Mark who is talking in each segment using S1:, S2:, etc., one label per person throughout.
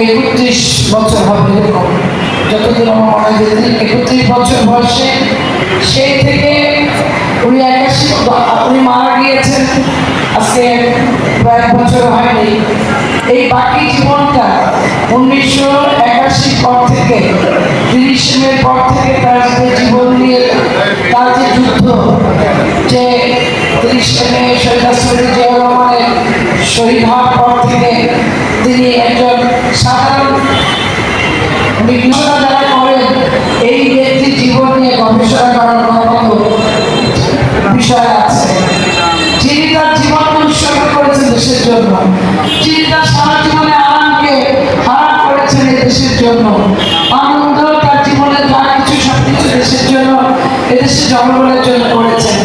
S1: 31 বছর হবে, যতদিন আমার মনে হয় 31 বছর বয়সে সেই থেকে উনি 81 উনি মারা গিয়েছেন আজকে প্রায় 1 বছর হয়নি। এই বাকি জীবনটা 1981 পর থেকে 30 মে পর থেকে তার যে জীবন নিয়ে তার যে যুদ্ধ, যে 30 মে শহীদ রাষ্ট্রপতি জিয়াউর রহমানের শহীদ হওয়ার পর থেকে তিনি একজন সাধারণ যারা করেন এই ব্যক্তির জীবন নিয়ে গবেষণা করার মতো বিষয় আছে। যিনি তার জীবনকে উৎসর্গ করেছেন দেশের জন্য, যিনি তার সারা জীবনে আরামকে হারাম করেছেন এই দেশের জন্য, আনন্দ তার জীবনে যা কিছু সবকিছু দেশের জন্য এদেশের জনগণের জন্য করেছেন।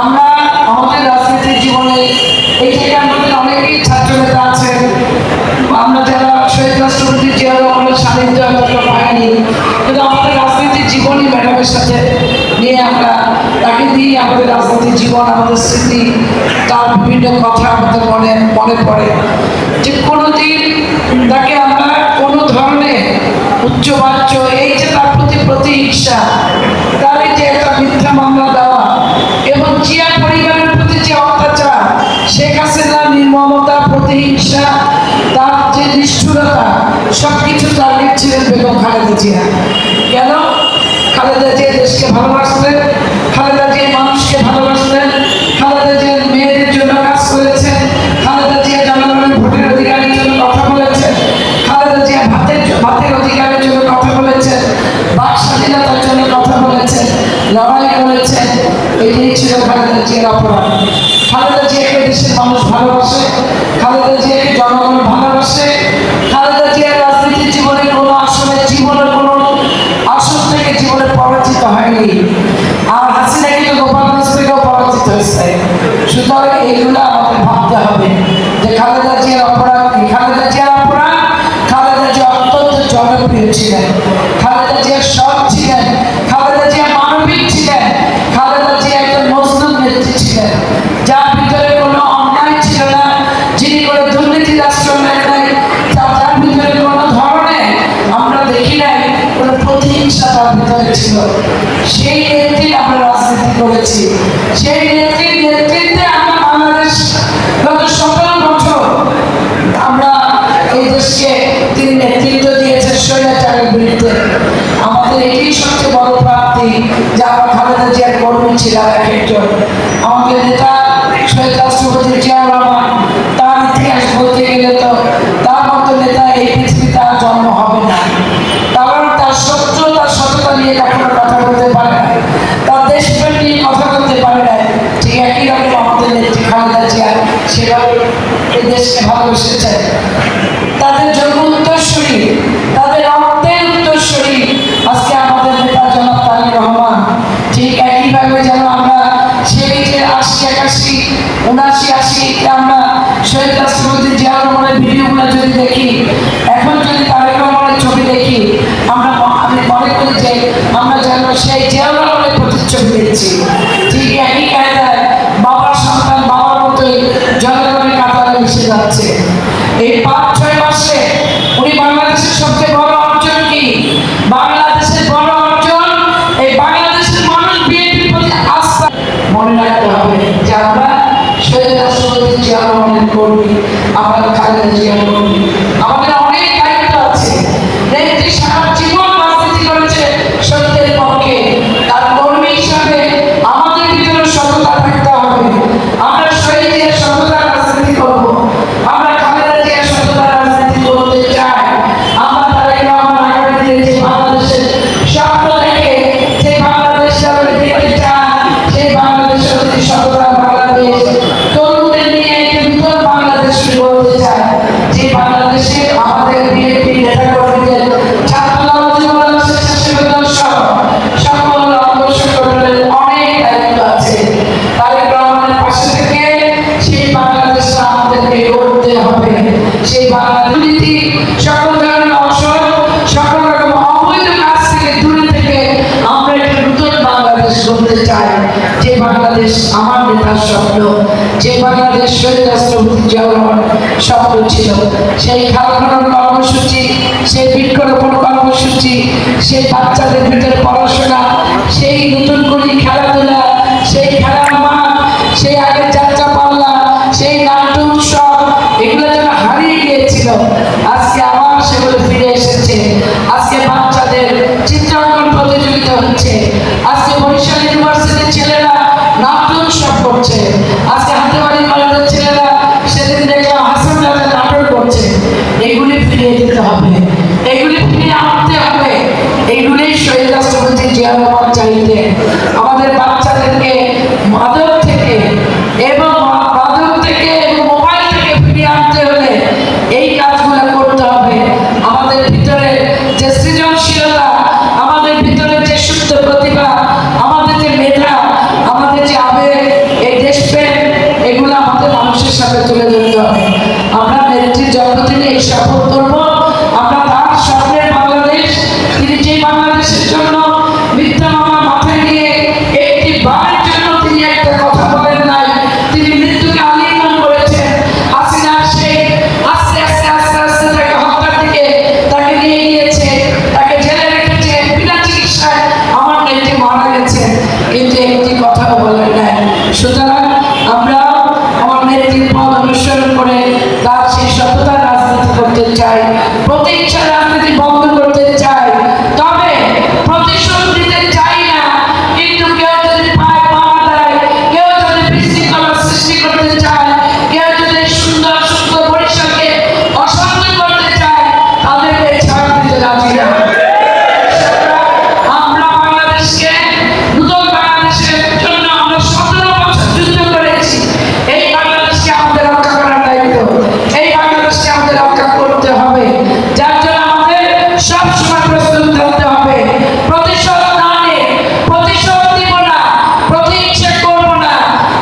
S1: আমরা আমাদের রাজনৈতিক জীবনে এই জায়গার মধ্যে অনেকেই ছাত্র নেতা আছেন, আমরা যারা শহীদ রাষ্ট্রপতি জিয়াউর রহমানের সান্নিধ্য পাইনি, কিন্তু আমাদের রাজনৈতিক জীবনই ম্যাডামের সাথে নিয়ে আমরা তাকে দিয়ে আমাদের রাজনৈতিক জীবন, আমাদের স্মৃতি, তার বিভিন্ন কথা আমাদের মনে পড়ে। যে কোনোদিন তাকে আমরা কোনো ধরনের উচ্চবাচ্য, এই যে তার প্রতি প্রতিহিংসা, তার এই যে একটা মিথ্যা মামলা দেওয়া এবং জিয়া পরিবারের প্রতি যে অত্যাচার, শেখ হাসিনার নির্মমতা, প্রতিহিংসা, তার যে নিষ্ঠুরতা, সবকিছু তার লিখছিলেন বেগম খালেদা জিয়া। কেন? খালেদা জিয়া দেশকে ভালোবাসলেন, খালেদা জিয়া মানুষকে ভালোবাসলেন, খালেদা জিয়া মেয়েদের জন্য কাজ করেছেন, খালেদা জিয়া জনগণের ভোটের অধিকারের জন্য কথা বলেছেন, খালেদা জিয়া ভাতের অধিকারের জন্য কথা বলেছেন, বাক স্বাধীনতার জন্য কথা বলেছেন, লড়াই করেছেন। এটাই ছিল খালেদা জিয়ার অপরাধ। খালেদা জিয়াকে দেশের মানুষ ভালোবাসে, খালেদা জিয়াকে জনগণ ভালোবাসে। খালেদা জিয়ার রাজনীতির জীবনে কোনো আসলে জীবনের কোনো আসল থেকে জীবনে পরাজিত হয়নি। আর হাসিনা কিন্তু গোপালগঞ্জ থেকেও পরাজিত হয়েছে। সুতরাং এইগুলো আমাদের ভাবতে হবে যে খালেদা জিয়ার অপরাধ কি। খালেদা জিয়ার অপরাধ, খালেদা জিয়া অত্যন্ত জনপ্রিয় ছিলেন, খালেদা জিয়া সৎ ছিলেন, খালেদা জিয়া মানবিক ছিলেন, খালেদা জিয়া একজন মজলুম নেত্রী ছিলেন, যার ভিতরে কোনো অন্যায় ছিল না, যিনি কোনো দুর্নীতির আশ্রয় নেন নাই, যার ভিতরে কোনো ধরনের আমরা দেখি নাই কোনো প্রতিহিংসা তার ভিতরে ছিল। সেই নেত্রী আমরা রাজনীতি করেছি, সেই নেত্রীর নেতৃত্বে আমরা বাংলাদেশ গত 17 বছর আমরা এই দেশকে তিনি নেতৃত্ব দিয়েছেন স্বৈরাচারের বিরুদ্ধে। আমাদের এটাই সবচেয়ে বড় প্রাপ্তি যে আমরা খালেদা জিয়ার কর্মী ছিলাম এক একজন। আমাদের নেতা শহীদ রাষ্ট্রপতি জিয়াউর রহমান, তার ইতিহাস বলতে গেলে তো তার মতো নেতা এই পৃথিবীতে আর জন্ম হবে না। কারণ তার সত্য, তার সততা নিয়ে কখনো কথা বলতে পারে না, তার দেশপ্রেম নিয়ে কথা বলতে পারে না। ঠিক একই রকম আমাদের নেত্রী খালেদা জিয়া সেভাবে এই দেশকে ভালোবেসেছেন। তাদের যোগ্য উত্তরসূরি, তাদের রক্তের উত্তরসূরি আজকে আমাদের নেতা জনাব তারেক রহমান। ঠিক একইভাবে যেন আমরা সেই যে 80, 81, 79, 80 আমরা শহীদ রাষ্ট্রপতি জিয়াউর রহমানের ভিডিওগুলো যদি দেখি, এখন যদি তারেক রহমানের ছবি দেখি, আমি মনে করি যে আমরা যেন সেই জিয়াউর রহমানের প্রতিচ্ছবি দেখছি। ঠিক একই কায়দায় বাবার সন্তান বাবার মতোই জনগণের কাতারে মিশে যাচ্ছে। এই 5-6 মাসে উনি বাংলাদেশের সবচেয়ে বড় অর্জন কি? বাংলাদেশের বড় অর্জন এই বাংলাদেশের মানুষ বিএনপির প্রতি আস্থা। মনে রাখতে হবে যে আমরা শহীদ রাষ্ট্রপতি জিয়াউর রহমানের কর্মী, আমরা খালেদা জিয়ার কর্মী। আমাদের অনেক দায়িত্ব আছে। নেত্রী সারা জীবন রাজনীতি করেছে সত্যের পক্ষে। তার কর্মী হিসাবে আমাদের ভিতরে সততা থাকতে হবে। আমরা শহীদ জিয়ার সততার রাজনীতি করবো, আমরা খালেদা জিয়ার সততার রাজনীতি করতে চাই। আমরা তারেক রহমান আগামী দিনে যে বাংলাদেশের স্বপ্ন দেখে, যে বাংলাদেশ দেখতে চান, সেই বাংলাদেশের অতি সততার বাংলাদেশ, তরুণদের নিয়ে একটি নতুন বাংলাদেশ গড়তে চায়। যে বাংলাদেশে আমাদের বিএনপি নেতা কর্মীদের, ছাত্র যুবদল, স্বেচ্ছাসেবক দল সহ সকল অঙ্গ সংগঠনের অনেক দায়িত্ব আছে। তারেক রহমানের পাশে থেকে সেই বাংলাদেশটা আমাদেরকে গড়তে হবে। সেই বাংলাদেশী সকল ধরনের অসৎ, সকল রকম অবৈধ কাজ থেকে দূরে থেকে আমরা একটা নতুন বাংলাদেশ গড়তে চাই। যে বাংলাদেশ আমার নেতার স্বপ্ন, যে বাংলাদেশ শহীদ রাষ্ট্রপতি জিয়াউর রহমানের স্বপ্ন ছিল। সেই খাল খনন কর্মসূচি, সেই বৃক্ষরোপণ কর্মসূচি, সেই বাচ্চাদের ভিতরে পড়াশোনা, সেই নতুন করে খেলাধুলা, সেই খেলার মাঠ, সেই আগের যাত্রা পাল্লা, সেই নাট্য উৎসব, এগুলো যেন হারিয়ে গিয়েছিল, আজকে আবার সেগুলো ফিরে এসেছে। আজকে বাচ্চাদের চিত্রাঙ্কন প্রতিযোগিতা হচ্ছে, আজকে বরিশাল ইউনিভার্সিটির ছেলেরা নাট্য উৎসব করছে, আজকে হাতেবাড়ি কলেজের ছেলেরা সেদিন দেখলাম হাসান রাজা নাটক করছে। এগুলি ফিরিয়ে দিতে হবে, এগুলি ফিরিয়ে আনতে হবে। এগুলি শহীদ রাষ্ট্রপতি জিয়াউর রহমান চাইতেন আমাদের বাচ্চাদেরকে মাদক থেকে এবং মোবাইল থেকে ফিরিয়ে আনতে হলে এই কাজগুলো করতে হবে। আমাদের ভিতরে যে সৃজনশীলতা, আমাদের ভিতরে যে সুপ্ত প্রতিভা, আমাদের যে মেধা, আমাদের যে আবেগ, এই দেশপ্রেম, এগুলো আমাদের মানুষের সাথে তুলে ধরতে হবে। আমরা নেত্রীর জন্মদিনে এই শপথ করব, আমরা তার স্বপ্নের বাংলাদেশ, তিনি যে বাংলাদেশের জন্য মিথ্যা মামলা মাথায় নিয়ে একটি বারের জন্য তিনি একটা কথা বলেন নাই, তিনি মৃত্যুকে আলিঙ্গন করেছেন। হাসিনা সেই আস্তে আস্তে আস্তে আস্তে তাকে হত্যার দিকে তাকে নিয়ে গিয়েছে, তাকে জেলে রেখেছে, বিনা চিকিৎসায় আমার নেত্রী মারা গেছে, কিন্তু একটি কথাও বলেন নাই। সুতরাং আমরা আমার নেত্রীর পথ অনুসরণ করে তার সেই সততার রাজনীতি করতে চাই, প্রতিহিংসার রাজনীতি বন্ধ করতে চাই, তবে প্রতিশোধ নিতে চাই না। কিন্তু কেউ যদি পায় পাওয়া দেয়, কেউ যদি বিশৃঙ্খলার সৃষ্টি করতে চায়, কেউ যদি সুন্দর সুন্দর বরিশালকে অশান্ত করতে চায়, তাদেরকে ছাড় দিতে রাজি না। আমরা বাংলাদেশকে নতুন বাংলাদেশের জন্য আমরা 17 বছর যুদ্ধ করেছি। এই বাংলাদেশকে আমাদের রক্ষা করার দায়িত্ব, এই বাংলাদেশকে আমাদের রক্ষা করতে হবে, যার জন্য আমাদের সবসময় প্রস্তুত থাকতে হবে। প্রতিশোধ না নিয়ে প্রতিশোধ দিব না, প্রতিহিংসা করবো না,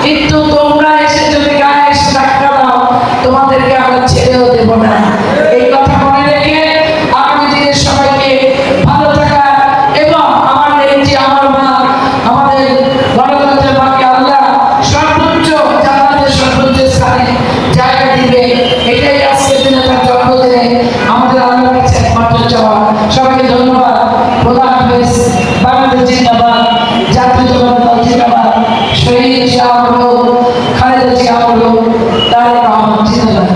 S1: কিন্তু তোমরা এসে যদি গায়ে এসে ধাক্কা দাও, তোমাদেরকে আমরা ছেড়েও দেব না। এই কথা মনে রেখে আগামী দিনে সবাইকে ভালো থাকা এবং আমার নেত্রী, আমার মা, আমাদের গণতন্ত্রের মাকে আল্লাহ সর্বোচ্চ জান্নাতের সর্বোচ্চ স্থানে জায়গা দিবে, এটাই আজকের দিনে তার জন্মদিনে আমাদের আল্লাহর কাছে একমাত্র চাওয়া। সবাইকে ধন্যবাদ। খোদা হাফেজ। বাংলাদেশ জিন্দাবাদ, জাতীয়তাবাদী দল জিন্দাবাদ, শহীদ জিয়া, খালেদা জিয়া, তারেক রহমান জিন্দাবাদ।